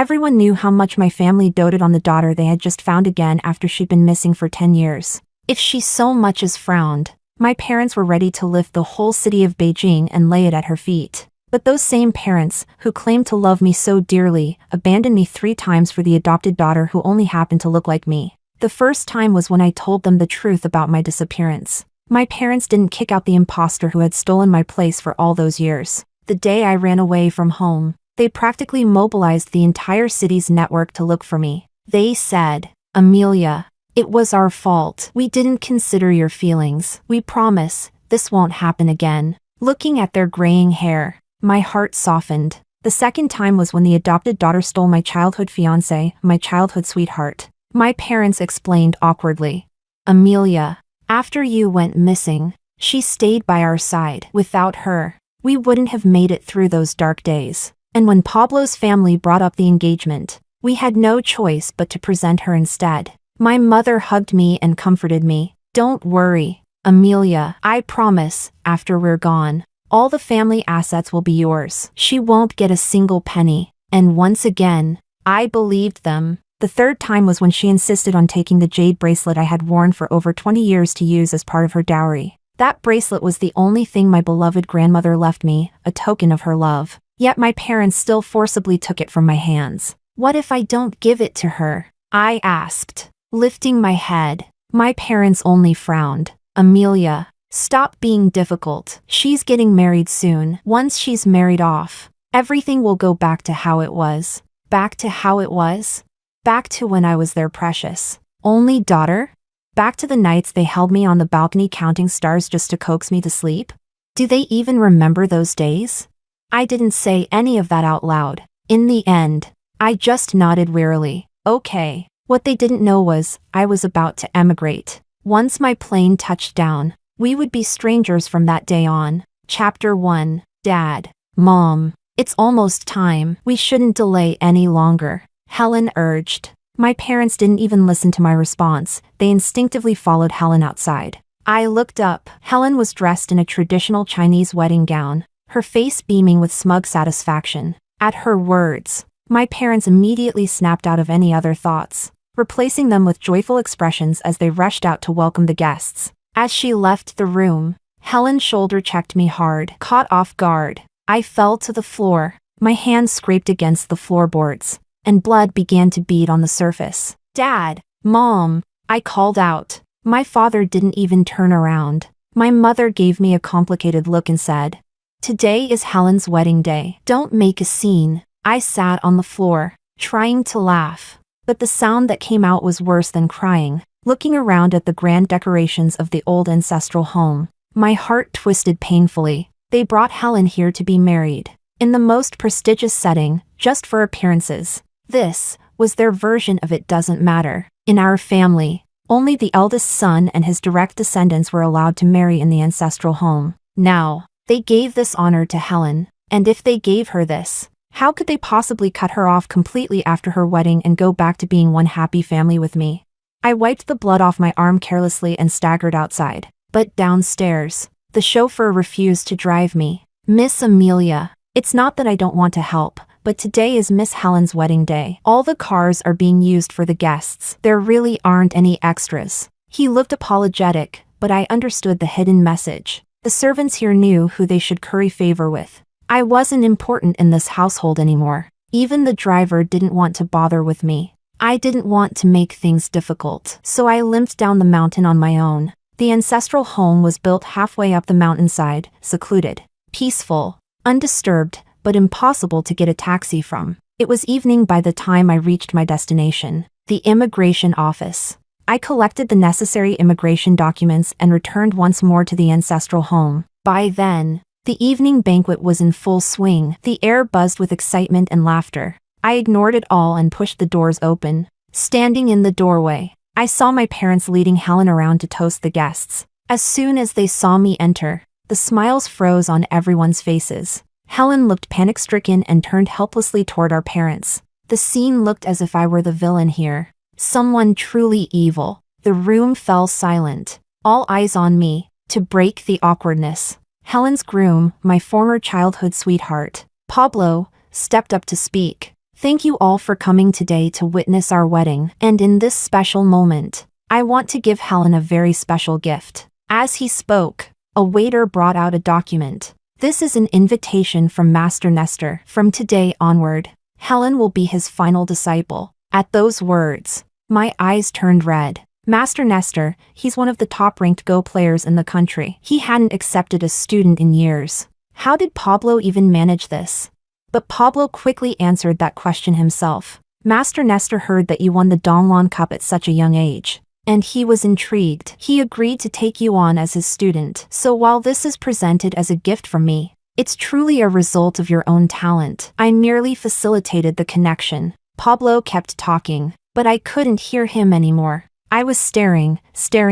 Everyone knew how much my family doted on the daughter they had just found again after she'd been missing for 10 years. If she so much as frowned, my parents were ready to lift the whole city of Beijing and lay it at her feet. But those same parents, who claimed to love me so dearly, abandoned me 3 times for the adopted daughter who only happened to look like me. The first time was when I told them the truth about my disappearance. My parents didn't kick out the imposter who had stolen my place for all those years. The day I ran away from home, they practically mobilized the entire city's network to look for me. They said, "Amelia, it was our fault. We didn't consider your feelings. We promise, this won't happen again." Looking at their graying hair, my heart softened. The second time was when the adopted daughter stole my childhood fiancé, my childhood sweetheart. My parents explained awkwardly. "Amelia, after you went missing, she stayed by our side. Without her, we wouldn't have made it through those dark days. And when Pablo's family brought up the engagement, we had no choice but to present her instead." My mother hugged me and comforted me. "Don't worry, Amelia. I promise, after we're gone, all the family assets will be yours. She won't get a single penny." And once again, I believed them. The third time was when she insisted on taking the jade bracelet I had worn for over 20 years to use as part of her dowry. That bracelet was the only thing my beloved grandmother left me, a token of her love. Yet my parents still forcibly took it from my hands. "What if I don't give it to her?" I asked, lifting my head. My parents only frowned. "Amelia, stop being difficult. She's getting married soon. Once she's married off, everything will go back to how it was." Back to how it was? Back to when I was their precious only daughter? Back to the nights they held me on the balcony counting stars just to coax me to sleep? Do they even remember those days? I didn't say any of that out loud. In the end, I just nodded wearily. Okay. What they didn't know was, I was about to emigrate. Once my plane touched down, we would be strangers from that day on. Chapter 1. Dad. Mom. It's almost time. We shouldn't delay any longer, Helen urged. My parents didn't even listen to my response. They instinctively followed Helen outside. I looked up. Helen was dressed in a traditional Chinese wedding gown, her face beaming with smug satisfaction. At her words, my parents immediately snapped out of any other thoughts, replacing them with joyful expressions as they rushed out to welcome the guests. As she left the room, Helen's shoulder checked me hard. Caught off guard, I fell to the floor. My hand scraped against the floorboards, and blood began to bead on the surface. "Dad! Mom!" I called out. My father didn't even turn around. My mother gave me a complicated look and said, "Today is Helen's wedding day. Don't make a scene." I sat on the floor, trying to laugh, but the sound that came out was worse than crying. Looking around at the grand decorations of the old ancestral home, my heart twisted painfully. They brought Helen here to be married, in the most prestigious setting, just for appearances. This was their version of "it doesn't matter." In our family, only the eldest son and his direct descendants were allowed to marry in the ancestral home. Now, they gave this honor to Helen, and if they gave her this, how could they possibly cut her off completely after her wedding and go back to being one happy family with me? I wiped the blood off my arm carelessly and staggered outside. But downstairs, the chauffeur refused to drive me. "Miss Amelia, it's not that I don't want to help, but today is Miss Helen's wedding day. All the cars are being used for the guests. There really aren't any extras." He looked apologetic, but I understood the hidden message. The servants here knew who they should curry favor with. I wasn't important in this household anymore. Even the driver didn't want to bother with me. I didn't want to make things difficult, so I limped down the mountain on my own. The ancestral home was built halfway up the mountainside, secluded, peaceful, undisturbed, but impossible to get a taxi from. It was evening by the time I reached my destination, the immigration office. I collected the necessary immigration documents and returned once more to the ancestral home. By then, the evening banquet was in full swing. The air buzzed with excitement and laughter. I ignored it all and pushed the doors open. Standing in the doorway, I saw my parents leading Helen around to toast the guests. As soon as they saw me enter, the smiles froze on everyone's faces. Helen looked panic-stricken and turned helplessly toward our parents. The scene looked as if I were the villain here, someone truly evil. The room fell silent, all eyes on me. To break the awkwardness, Helen's groom, my former childhood sweetheart, Pablo, stepped up to speak. Thank you all for coming today to witness our wedding, and in this special moment, I want to give Helen a very special gift. As he spoke, a waiter brought out a document. This is an invitation from Master Nestor. From today onward, Helen will be his final disciple. At those words, my eyes turned red. Master Nestor, he's one of the top-ranked Go players in the country. He hadn't accepted a student in years. How did Pablo even manage this? But Pablo quickly answered that question himself. Master Nestor heard that you won the Donglon Cup at such a young age, and he was intrigued. He agreed to take you on as his student. So while this is presented as a gift from me, it's truly a result of your own talent. I merely facilitated the connection. Pablo kept talking, but I couldn't hear him anymore. I was staring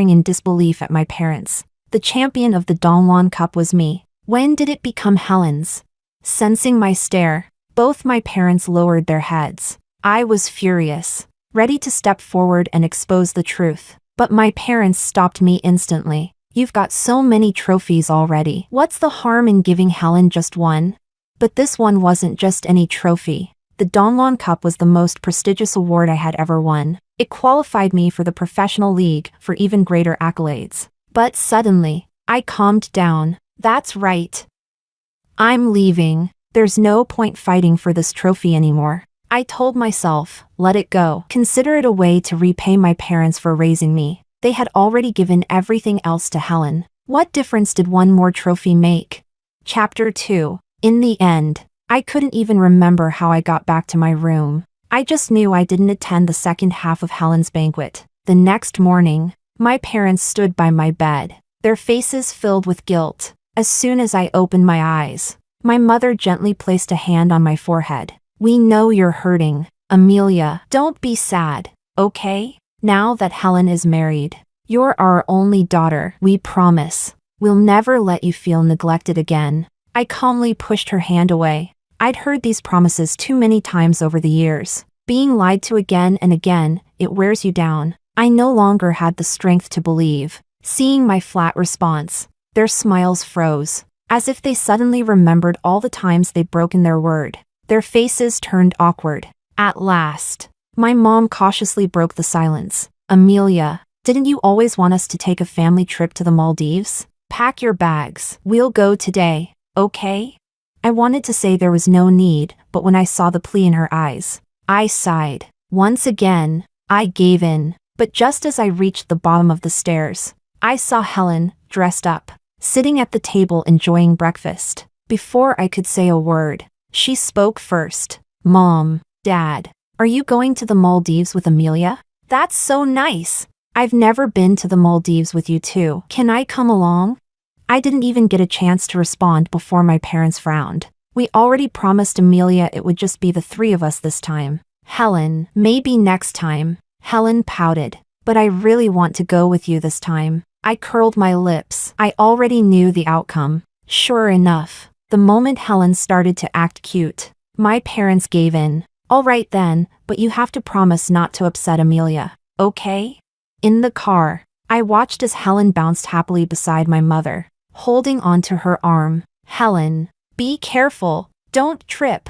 in disbelief at my parents. The champion of the Donglon Cup was me. When did it become Helen's? Sensing my stare, both my parents lowered their heads. I was furious, ready to step forward and expose the truth. But my parents stopped me instantly. You've got so many trophies already. What's the harm in giving Helen just one? But this one wasn't just any trophy. The Donglon Cup was the most prestigious award I had ever won. It qualified me for the professional league for even greater accolades. But suddenly, I calmed down. That's right. I'm leaving. There's no point fighting for this trophy anymore. I told myself, let it go. Consider it a way to repay my parents for raising me. They had already given everything else to Helen. What difference did one more trophy make? Chapter 2. In the end, I couldn't even remember how I got back to my room. I just knew I didn't attend the second half of Helen's banquet. The next morning, my parents stood by my bed, their faces filled with guilt. As soon as I opened my eyes, my mother gently placed a hand on my forehead. We know you're hurting, Amelia. Don't be sad, okay? Now that Helen is married, you're our only daughter. We promise, we'll never let you feel neglected again. I calmly pushed her hand away. I'd heard these promises too many times over the years. Being lied to again and again, it wears you down. I no longer had the strength to believe. Seeing my flat response, their smiles froze, as if they suddenly remembered all the times they'd broken their word. Their faces turned awkward. At last, my mom cautiously broke the silence. Amelia, didn't you always want us to take a family trip to the Maldives? Pack your bags. We'll go today, okay? I wanted to say there was no need, but when I saw the plea in her eyes, I sighed. Once again, I gave in. But just as I reached the bottom of the stairs, I saw Helen, dressed up, sitting at the table enjoying breakfast. Before I could say a word, she spoke first. Mom, Dad, are you going to the Maldives with Amelia? That's so nice. I've never been to the Maldives with you too. Can I come along? I didn't even get a chance to respond before my parents frowned. We already promised Amelia it would just be the three of us this time. Helen, maybe next time. Helen pouted. But I really want to go with you this time. I curled my lips. I already knew the outcome. Sure enough, the moment Helen started to act cute, my parents gave in. All right then, but you have to promise not to upset Amelia, okay? In the car, I watched as Helen bounced happily beside my mother, holding onto her arm. Helen, be careful, don't trip.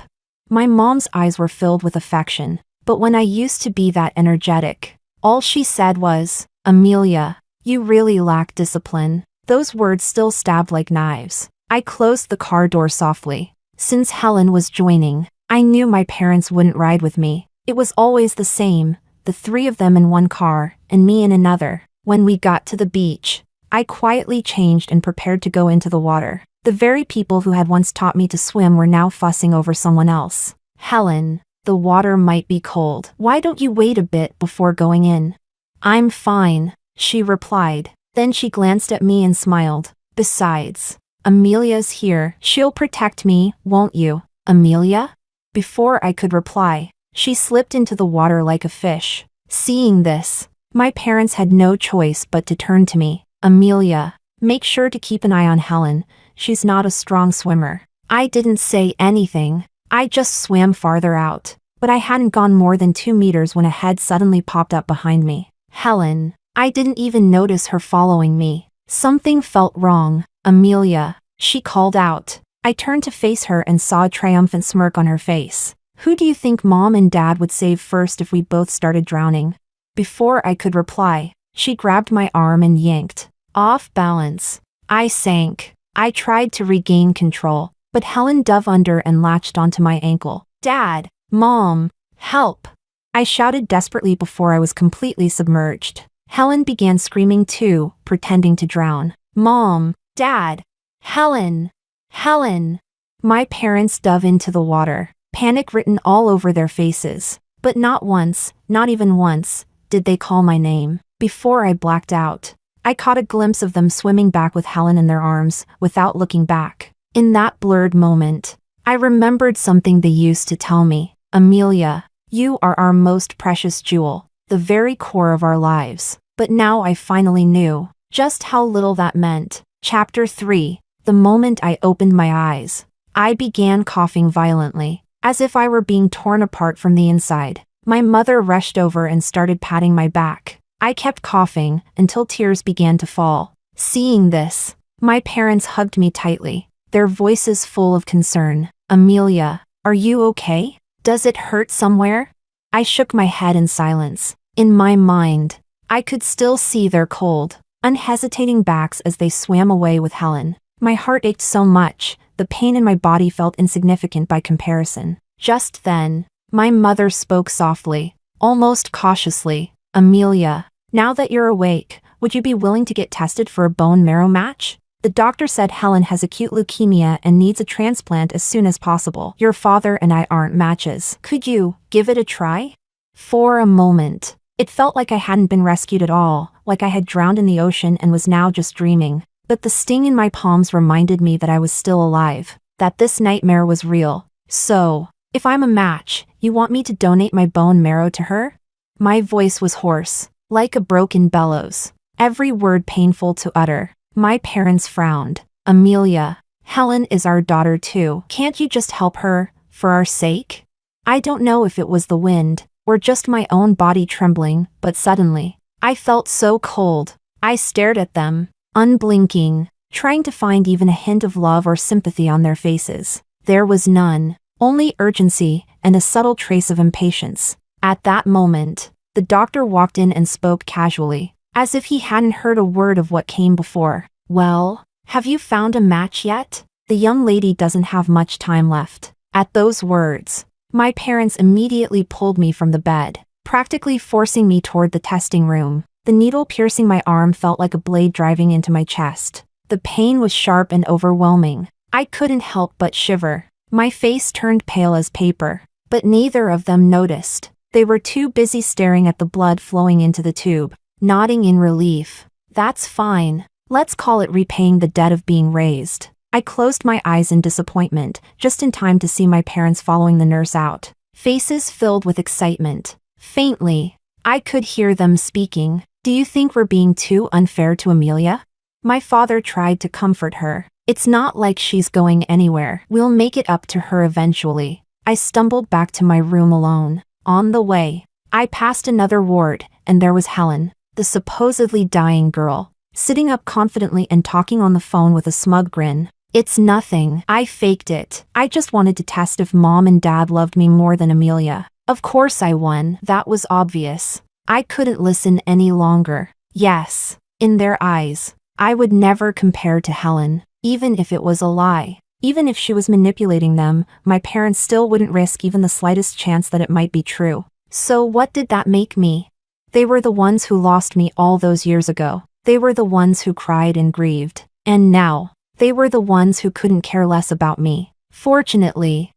My mom's eyes were filled with affection, but when I used to be that energetic, all she said was, Amelia, you really lack discipline. Those words still stabbed like knives. I closed the car door softly. Since Helen was joining, I knew my parents wouldn't ride with me. It was always the same, the three of them in one car, and me in another. When we got to the beach, I quietly changed and prepared to go into the water. The very people who had once taught me to swim were now fussing over someone else. Helen, the water might be cold. Why don't you wait a bit before going in? I'm fine, she replied. Then she glanced at me and smiled. Besides, Amelia's here. She'll protect me, won't you? Amelia? Before I could reply, she slipped into the water like a fish. Seeing this, my parents had no choice but to turn to me. Amelia, make sure to keep an eye on Helen. She's not a strong swimmer. I didn't say anything. I just swam farther out. But I hadn't gone more than 2 meters when a head suddenly popped up behind me. Helen. I didn't even notice her following me. Something felt wrong. Amelia, she called out. I turned to face her and saw a triumphant smirk on her face. Who do you think Mom and Dad would save first if we both started drowning? Before I could reply, she grabbed my arm and yanked. Off balance. I sank. I tried to regain control, but Helen dove under and latched onto my ankle. Dad! Mom! Help! I shouted desperately before I was completely submerged. Helen began screaming too, pretending to drown. Mom! Dad! Helen! Helen! My parents dove into the water, panic written all over their faces. But not once, not even once, did they call my name. Before I blacked out, I caught a glimpse of them swimming back with Helen in their arms, without looking back. In that blurred moment, I remembered something they used to tell me. Amelia, you are our most precious jewel, the very core of our lives. But now I finally knew just how little that meant. Chapter 3. The moment I opened my eyes, I began coughing violently, as if I were being torn apart from the inside. My mother rushed over and started patting my back. I kept coughing until tears began to fall. Seeing this, my parents hugged me tightly, their voices full of concern. Amelia, are you okay? Does it hurt somewhere? I shook my head in silence. In my mind, I could still see their cold, unhesitating backs as they swam away with Helen. My heart ached so much, the pain in my body felt insignificant by comparison. Just then, my mother spoke softly, almost cautiously. Amelia, now that you're awake, would you be willing to get tested for a bone marrow match? The doctor said Helen has acute leukemia and needs a transplant as soon as possible. Your father and I aren't matches. Could you give it a try? For a moment, it felt like I hadn't been rescued at all, like I had drowned in the ocean and was now just dreaming. But the sting in my palms reminded me that I was still alive, that this nightmare was real. So, if I'm a match, you want me to donate my bone marrow to her? My voice was hoarse, like a broken bellows, every word painful to utter. My parents frowned. Amelia, Helen is our daughter too. Can't you just help her, for our sake? I don't know if it was the wind, or just my own body trembling, but suddenly, I felt so cold. I stared at them, unblinking, trying to find even a hint of love or sympathy on their faces. There was none, only urgency and a subtle trace of impatience. At that moment, the doctor walked in and spoke casually, as if he hadn't heard a word of what came before. Well, have you found a match yet? The young lady doesn't have much time left. At those words, my parents immediately pulled me from the bed, practically forcing me toward the testing room. The needle piercing my arm felt like a blade driving into my chest. The pain was sharp and overwhelming. I couldn't help but shiver. My face turned pale as paper, but neither of them noticed. They were too busy staring at the blood flowing into the tube, nodding in relief. That's fine. Let's call it repaying the debt of being raised. I closed my eyes in disappointment, just in time to see my parents following the nurse out. Faces filled with excitement. Faintly, I could hear them speaking. Do you think we're being too unfair to Amelia? My father tried to comfort her. It's not like she's going anywhere. We'll make it up to her eventually. I stumbled back to my room alone. On the way, I passed another ward, and there was Helen, the supposedly dying girl, sitting up confidently and talking on the phone with a smug grin. It's nothing. I faked it. I just wanted to test if Mom and Dad loved me more than Amelia. Of course I won. That was obvious. I couldn't listen any longer. Yes, in their eyes, I would never compare to Helen, even if it was a lie. Even if she was manipulating them, my parents still wouldn't risk even the slightest chance that it might be true. So what did that make me? They were the ones who lost me all those years ago. They were the ones who cried and grieved. And now, they were the ones who couldn't care less about me. Fortunately,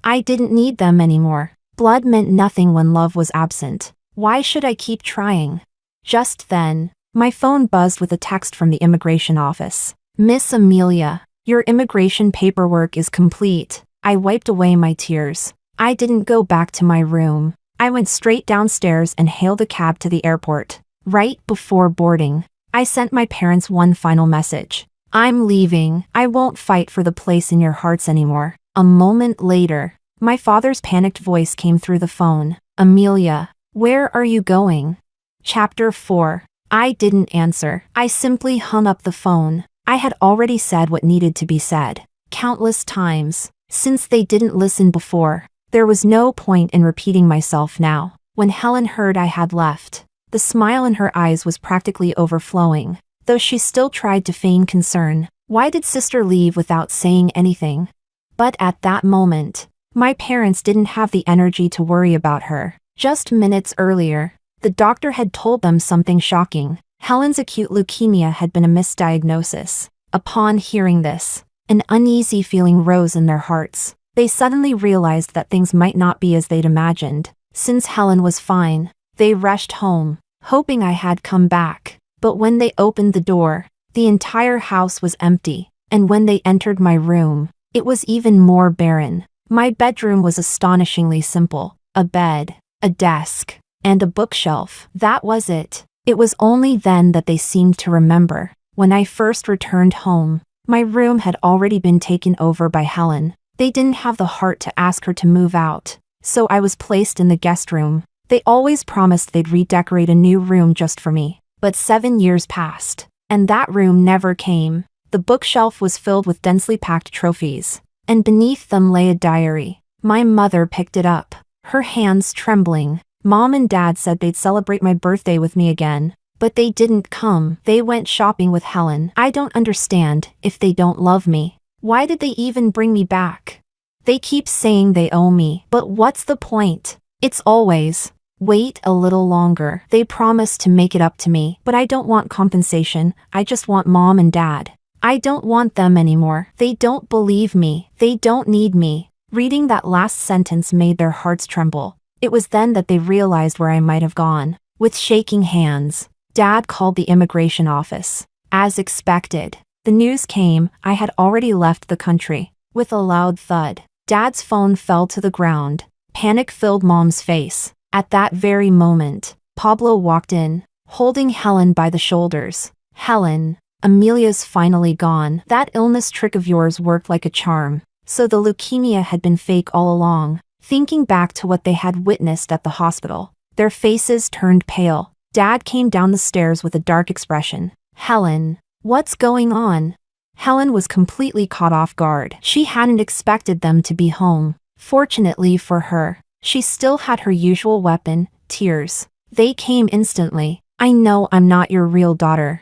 I didn't need them anymore. Blood meant nothing when love was absent. Why should I keep trying? Just then, my phone buzzed with a text from the immigration office. Miss Amelia, your immigration paperwork is complete. I wiped away my tears. I didn't go back to my room. I went straight downstairs and hailed a cab to the airport. Right before boarding, I sent my parents one final message. I'm leaving. I won't fight for the place in your hearts anymore. A moment later, my father's panicked voice came through the phone. Amelia, where are you going? Chapter 4. I didn't answer. I simply hung up the phone. I had already said what needed to be said. Countless times. Since they didn't listen before, There was no point in repeating myself now. When Helen heard I had left, the smile in her eyes was practically overflowing, though she still tried to feign concern. Why did sister leave without saying anything? But at that moment, my parents didn't have the energy to worry about her. Just minutes earlier, the doctor had told them something shocking. Helen's acute leukemia had been a misdiagnosis. Upon hearing this, an uneasy feeling rose in their hearts. They suddenly realized that things might not be as they'd imagined. Since Helen was fine, they rushed home, hoping I had come back. But when they opened the door, the entire house was empty, and when they entered my room, it was even more barren. My bedroom was astonishingly simple: a bed, a desk, and a bookshelf. That was it. It was only then that they seemed to remember. When I first returned home, my room had already been taken over by Helen. They didn't have the heart to ask her to move out, so I was placed in the guest room. They always promised they'd redecorate a new room just for me. But 7 years passed, and that room never came. The bookshelf was filled with densely packed trophies, and beneath them lay a diary. My mother picked it up, her hands trembling. Mom and Dad said they'd celebrate my birthday with me again, but they didn't come. They went shopping with Helen. I don't understand. If they don't love me, why did they even bring me back? They keep saying they owe me, but what's the point? It's always, wait a little longer. They promise to make it up to me, but I don't want compensation. I just want Mom and Dad. I don't want them anymore. They don't believe me. They don't need me. Reading that last sentence made their hearts tremble. It was then that they realized where I might have gone. With shaking hands, Dad called the immigration office. As expected, the news came. I had already left the country. With a loud thud, Dad's phone fell to the ground. Panic filled Mom's face. At that very moment, Pablo walked in, holding Helen by the shoulders. Helen, Amelia's finally gone. That illness trick of yours worked like a charm. So the leukemia had been fake all along. Thinking back to what they had witnessed at the hospital, their faces turned pale. Dad came down the stairs with a dark expression. Helen, what's going on? Helen was completely caught off guard. She hadn't expected them to be home. Fortunately for her, she still had her usual weapon, tears. They came instantly. I know I'm not your real daughter.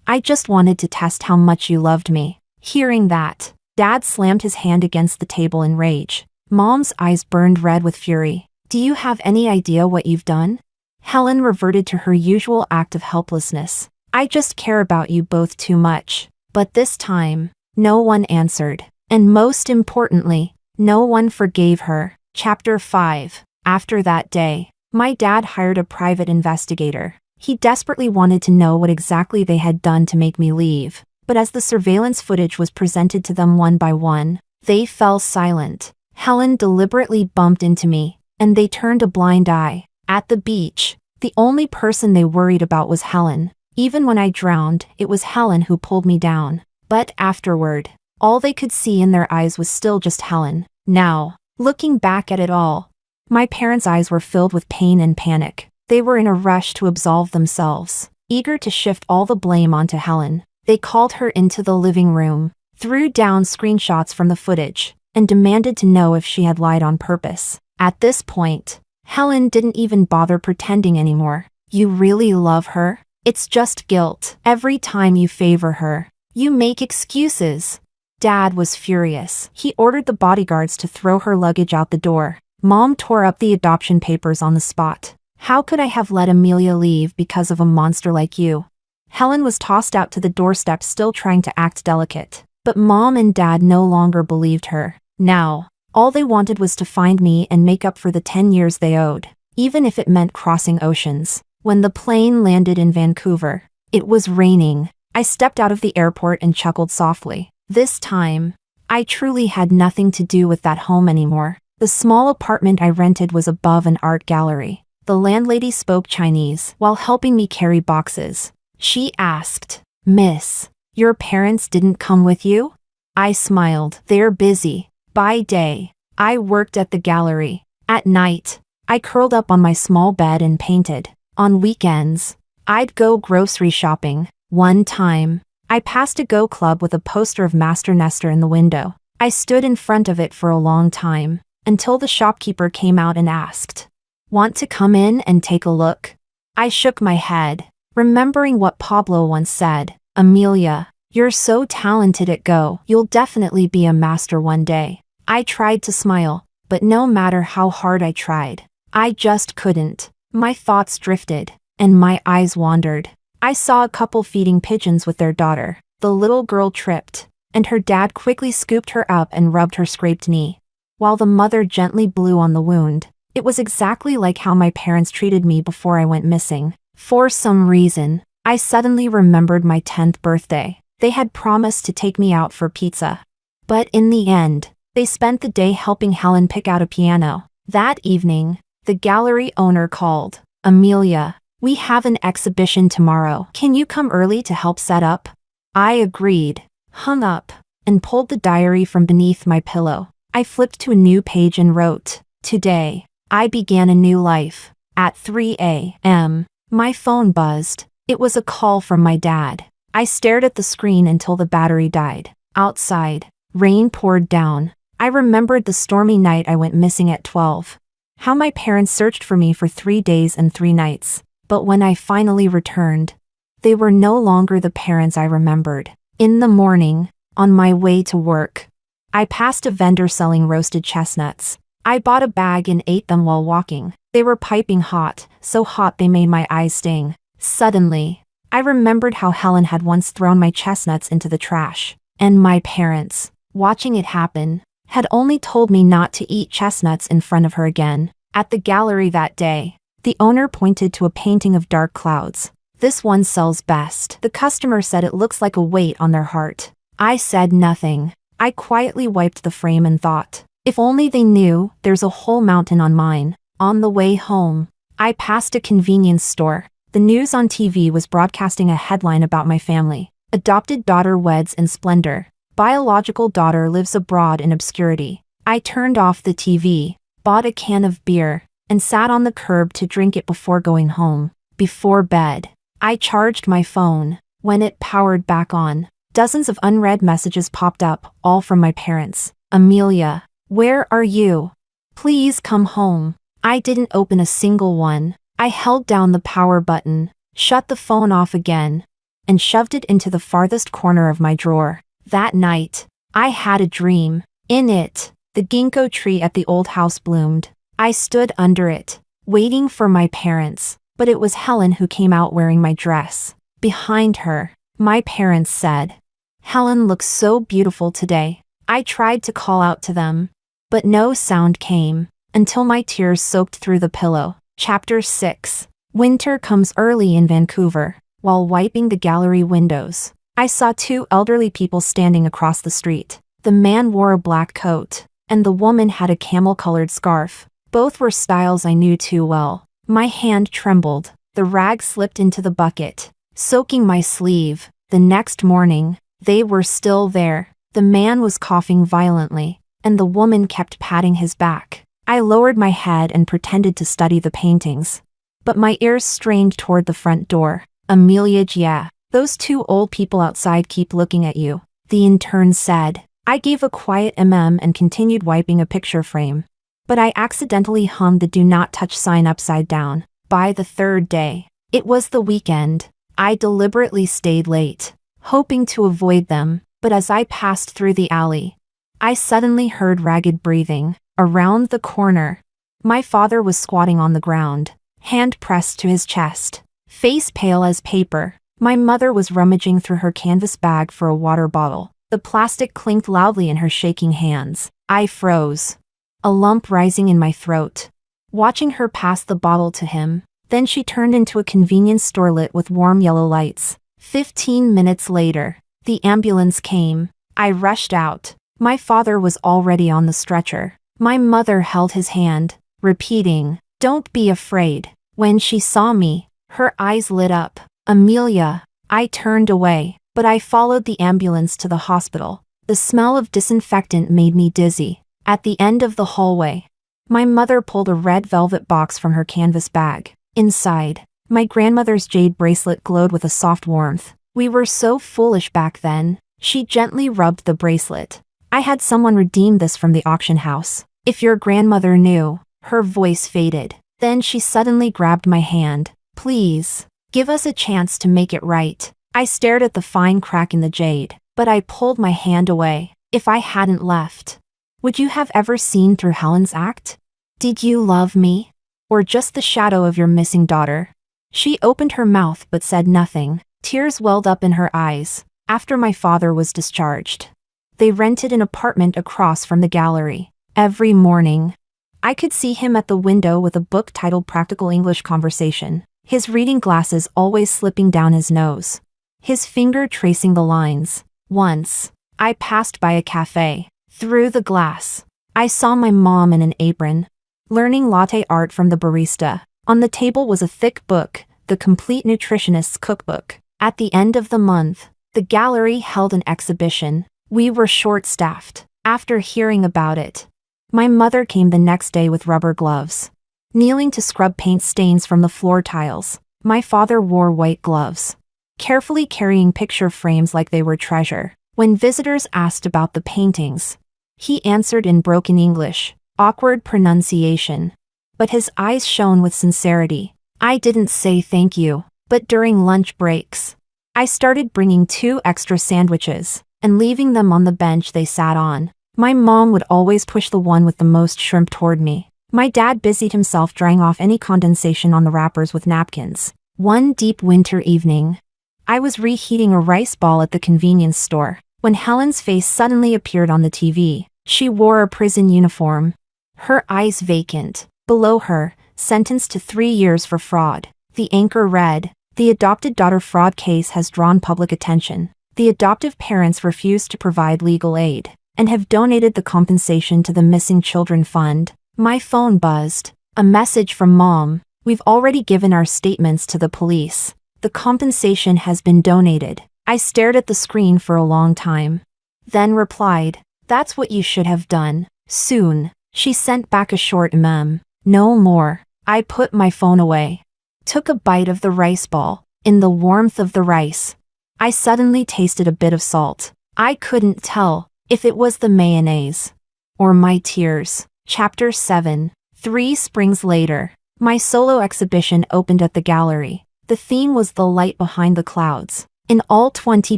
I just wanted to test how much you loved me. Hearing that, Dad slammed his hand against the table in rage. Mom's eyes burned red with fury. Do you have any idea what you've done? Helen reverted to her usual act of helplessness. I just care about you both too much. But this time, no one answered. And most importantly, no one forgave her. Chapter 5. After that day, my dad hired a private investigator. He desperately wanted to know what exactly they had done to make me leave. But as the surveillance footage was presented to them one by one, they fell silent. Helen deliberately bumped into me, and they turned a blind eye. At the beach, the only person they worried about was Helen. Even when I drowned, it was Helen who pulled me down. But afterward, all they could see in their eyes was still just Helen. Now, looking back at it all, my parents' eyes were filled with pain and panic. They were in a rush to absolve themselves, eager to shift all the blame onto Helen. They called her into the living room, threw down screenshots from the footage, and demanded to know if she had lied on purpose. At this point, Helen didn't even bother pretending anymore. You really love her? It's just guilt. Every time you favor her, you make excuses. Dad was furious. He ordered the bodyguards to throw her luggage out the door. Mom tore up the adoption papers on the spot. How could I have let Amelia leave because of a monster like you? Helen was tossed out to the doorstep, still trying to act delicate. But Mom and Dad no longer believed her. Now, all they wanted was to find me and make up for the 10 years they owed, even if it meant crossing oceans. When the plane landed in Vancouver, it was raining. I stepped out of the airport and chuckled softly. This time, I truly had nothing to do with that home anymore. The small apartment I rented was above an art gallery. The landlady spoke Chinese while helping me carry boxes. She asked, "Miss, your parents didn't come with you?" I smiled. They're busy. By day, I worked at the gallery. At night, I curled up on my small bed and painted. On weekends, I'd go grocery shopping. One time, I passed a Go Club with a poster of Master Nestor in the window. I stood in front of it for a long time. until the shopkeeper came out and asked, "Want to come in and take a look?" I shook my head, remembering what Pablo once said, "Amelia, you're so talented at Go, you'll definitely be a master one day." I tried to smile, but no matter how hard I tried, I just couldn't. My thoughts drifted, and my eyes wandered. I saw a couple feeding pigeons with their daughter. The little girl tripped, and her dad quickly scooped her up and rubbed her scraped knee, while the mother gently blew on the wound. It was exactly like how my parents treated me before I went missing. For some reason, I suddenly remembered my 10th birthday. They had promised to take me out for pizza. But in the end, they spent the day helping Helen pick out a piano. That evening, the gallery owner called. "Amelia, we have an exhibition tomorrow. Can you come early to help set up?" I agreed, hung up, and pulled the diary from beneath my pillow. I flipped to a new page and wrote, "Today, I began a new life." At 3 a.m., my phone buzzed. It was a call from my dad. I stared at the screen until the battery died. Outside, rain poured down. I remembered the stormy night I went missing at 12. How my parents searched for me for 3 days and 3 nights. But when I finally returned, they were no longer the parents I remembered. In the morning, on my way to work, I passed a vendor selling roasted chestnuts. I bought a bag and ate them while walking. They were piping hot, so hot they made my eyes sting. Suddenly, I remembered how Helen had once thrown my chestnuts into the trash, and my parents, watching it happen, had only told me not to eat chestnuts in front of her again. At the gallery that day, the owner pointed to a painting of dark clouds. "This one sells best." The customer said it looks like a weight on their heart. I said nothing. I quietly wiped the frame and thought, if only they knew there's a whole mountain on mine. On the way home, I passed a convenience store. The news on TV was broadcasting a headline about my family. Adopted daughter weds in splendor. Biological daughter lives abroad in obscurity. I turned off the TV, bought a can of beer, and sat on the curb to drink it before going home. Before bed, I charged my phone. When it powered back on, dozens of unread messages popped up, all from my parents. "Amelia, where are you? Please come home." I didn't open a single one. I held down the power button, shut the phone off again, and shoved it into the farthest corner of my drawer. That night, I had a dream. In it, the ginkgo tree at the old house bloomed. I stood under it, waiting for my parents, but it was Helen who came out wearing my dress. Behind her, my parents said, "Helen looks so beautiful today." I tried to call out to them, but no sound came, until my tears soaked through the pillow. Chapter 6. Winter comes early in Vancouver. While wiping the gallery windows, I saw 2 elderly people standing across the street. The man wore a black coat, and the woman had a camel-colored scarf. Both were styles I knew too well. My hand trembled. The rag slipped into the bucket, soaking my sleeve. The next morning, they were still there. The man was coughing violently, and the woman kept patting his back. I lowered my head and pretended to study the paintings, but my ears strained toward the front door. "Amelia, yeah, those 2 old people outside keep looking at you," the intern said. I gave a quiet and continued wiping a picture frame, but I accidentally hummed the "do not touch" sign upside down. By the 3rd day, it was the weekend. I deliberately stayed late, hoping to avoid them, but as I passed through the alley, I suddenly heard ragged breathing. Around the corner, my father was squatting on the ground, hand pressed to his chest, face pale as paper. My mother was rummaging through her canvas bag for a water bottle. The plastic clinked loudly in her shaking hands. I froze, a lump rising in my throat, watching her pass the bottle to him. Then she turned into a convenience store lit with warm yellow lights. 15 minutes later, the ambulance came. I rushed out. My father was already on the stretcher. My mother held his hand, repeating, "Don't be afraid." When she saw me, her eyes lit up. "Amelia." I turned away, but I followed the ambulance to the hospital. The smell of disinfectant made me dizzy. At the end of the hallway, my mother pulled a red velvet box from her canvas bag. Inside, my grandmother's jade bracelet glowed with a soft warmth. We were so foolish back then. She gently rubbed the bracelet. "I had someone redeem this from the auction house. If your grandmother knew. Her voice faded. Then she suddenly grabbed my hand. Please, give us a chance to make it right. I stared at the fine crack in the jade, but I pulled my hand away. If I hadn't left, would you have ever seen through Helen's act? Did you love me? Or just the shadow of your missing daughter? She opened her mouth but said nothing. Tears welled up in her eyes. After my father was discharged, they rented an apartment across from the gallery. Every morning, I could see him at the window with a book titled Practical English Conversation, his reading glasses always slipping down his nose, his finger tracing the lines. Once, I passed by a cafe. Through the glass, I saw my mom in an apron, learning latte art from the barista. On the table was a thick book, The Complete Nutritionist's Cookbook. At the end of the month, the gallery held an exhibition. We were short-staffed. After hearing about it, my mother came the next day with rubber gloves, kneeling to scrub paint stains from the floor tiles. My father wore white gloves, carefully carrying picture frames like they were treasure. When visitors asked about the paintings, he answered in broken English, awkward pronunciation, but his eyes shone with sincerity. I didn't say thank you, but during lunch breaks, I started bringing 2 extra sandwiches and leaving them on the bench they sat on. My mom would always push the one with the most shrimp toward me. My dad busied himself drying off any condensation on the wrappers with napkins. One deep winter evening, I was reheating a rice ball at the convenience store when Helen's face suddenly appeared on the TV. She wore a prison uniform, her eyes vacant. Below her, sentenced to 3 years for fraud. The anchor read, "The adopted daughter fraud case has drawn public attention. The adoptive parents refused to provide legal aid and have donated the compensation to the Missing Children Fund." My phone buzzed. A message from Mom. "We've already given our statements to the police. The compensation has been donated." I stared at the screen for a long time, then replied, "That's what you should have done. Soon." She sent back a short mem. "No more." I put my phone away, took a bite of the rice ball. In the warmth of the rice, I suddenly tasted a bit of salt. I couldn't tell if it was the mayonnaise or my tears. Chapter 7. 3 springs later, my solo exhibition opened at the gallery. The theme was the light behind the clouds. In all 20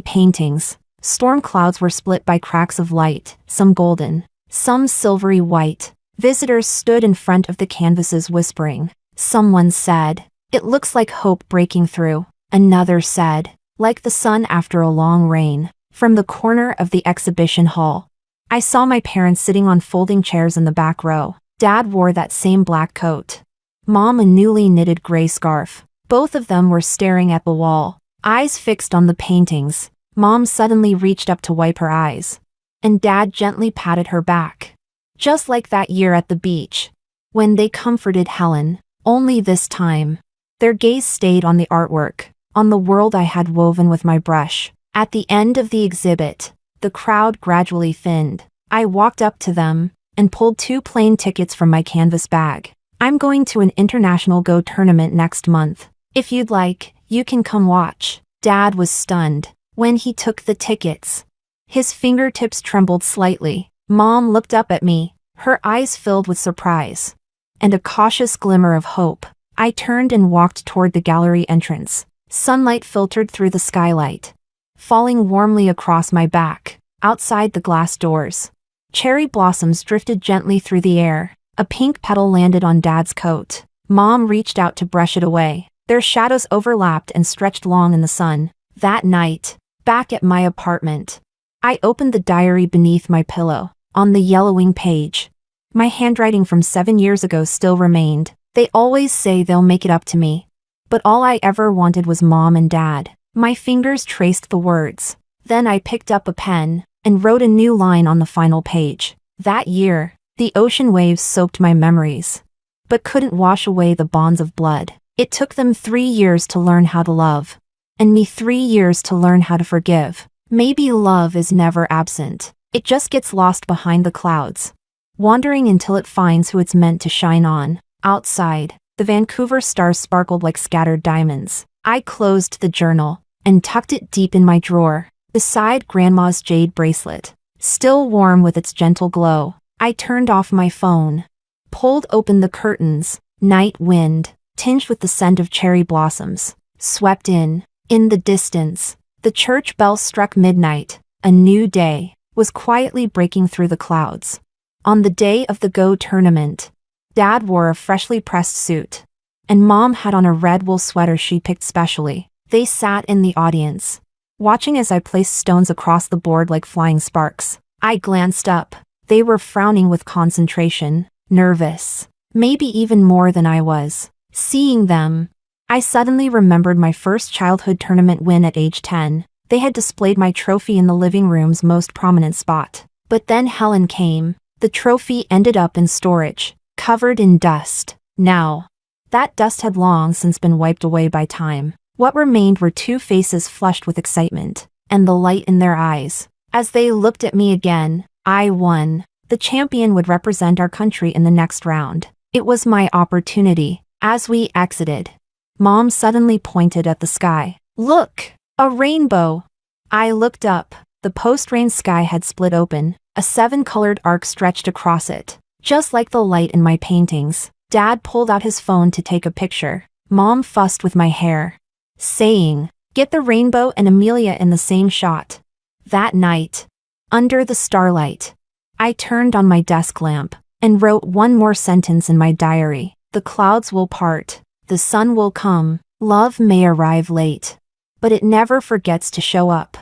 paintings, storm clouds were split by cracks of light, some golden, some silvery white. Visitors stood in front of the canvases whispering. Someone said, "It looks like hope breaking through." Another said, "Like the sun after a long rain." From the corner of the exhibition hall, I saw my parents sitting on folding chairs in the back row. Dad wore that same black coat, Mom a newly knitted gray scarf. Both of them were staring at the wall, eyes fixed on the paintings. Mom suddenly reached up to wipe her eyes, and Dad gently patted her back. Just like that year at the beach, when they comforted Helen. Only this time, their gaze stayed on the artwork, on the world I had woven with my brush. At the end of the exhibit, the crowd gradually thinned. I walked up to them and pulled 2 plane tickets from my canvas bag. "I'm going to an international Go tournament next month. If you'd like, you can come watch." Dad was stunned when he took the tickets. His fingertips trembled slightly. Mom looked up at me, her eyes filled with surprise and a cautious glimmer of hope. I turned and walked toward the gallery entrance. Sunlight filtered through the skylight, falling warmly across my back. Outside the glass doors, cherry blossoms drifted gently through the air. A pink petal landed on Dad's coat. Mom reached out to brush it away. Their shadows overlapped and stretched long in the sun. That night, back at my apartment, I opened the diary beneath my pillow. On the yellowing page, my handwriting from 7 years ago still remained. They always say they'll make it up to me, but all I ever wanted was Mom and Dad. My fingers traced the words. Then I picked up a pen and wrote a new line on the final page. That year, the ocean waves soaked my memories, but couldn't wash away the bonds of blood. It took them 3 years to learn how to love, and me 3 years to learn how to forgive. Maybe love is never absent. It just gets lost behind the clouds, wandering until it finds who it's meant to shine on. Outside, the Vancouver stars sparkled like scattered diamonds. I closed the journal and tucked it deep in my drawer, beside Grandma's jade bracelet, still warm with its gentle glow. I turned off my phone, pulled open the curtains. Night wind, tinged with the scent of cherry blossoms, swept in. In the distance, the church bell struck midnight. A new day was quietly breaking through the clouds. On the day of the Go tournament, Dad wore a freshly pressed suit, and Mom had on a red wool sweater she picked specially. They sat in the audience, watching as I placed stones across the board like flying sparks. I glanced up. They were frowning with concentration, nervous, maybe even more than I was. Seeing them, I suddenly remembered my first childhood tournament win at age 10. They had displayed my trophy in the living room's most prominent spot. But then Helen came. The trophy ended up in storage, covered in dust. Now, that dust had long since been wiped away by time. What remained were two faces flushed with excitement, and the light in their eyes. As they looked at me again, I won. The champion would represent our country in the next round. It was my opportunity. As we exited, Mom suddenly pointed at the sky. "Look, a rainbow!" I looked up. The post-rain sky had split open. A 7-colored arc stretched across it, just like the light in my paintings. Dad pulled out his phone to take a picture. Mom fussed with my hair, saying, "Get the rainbow and Amelia in the same shot." That night, under the starlight, I turned on my desk lamp and wrote one more sentence in my diary. The clouds will part, the sun will come, love may arrive late, but it never forgets to show up.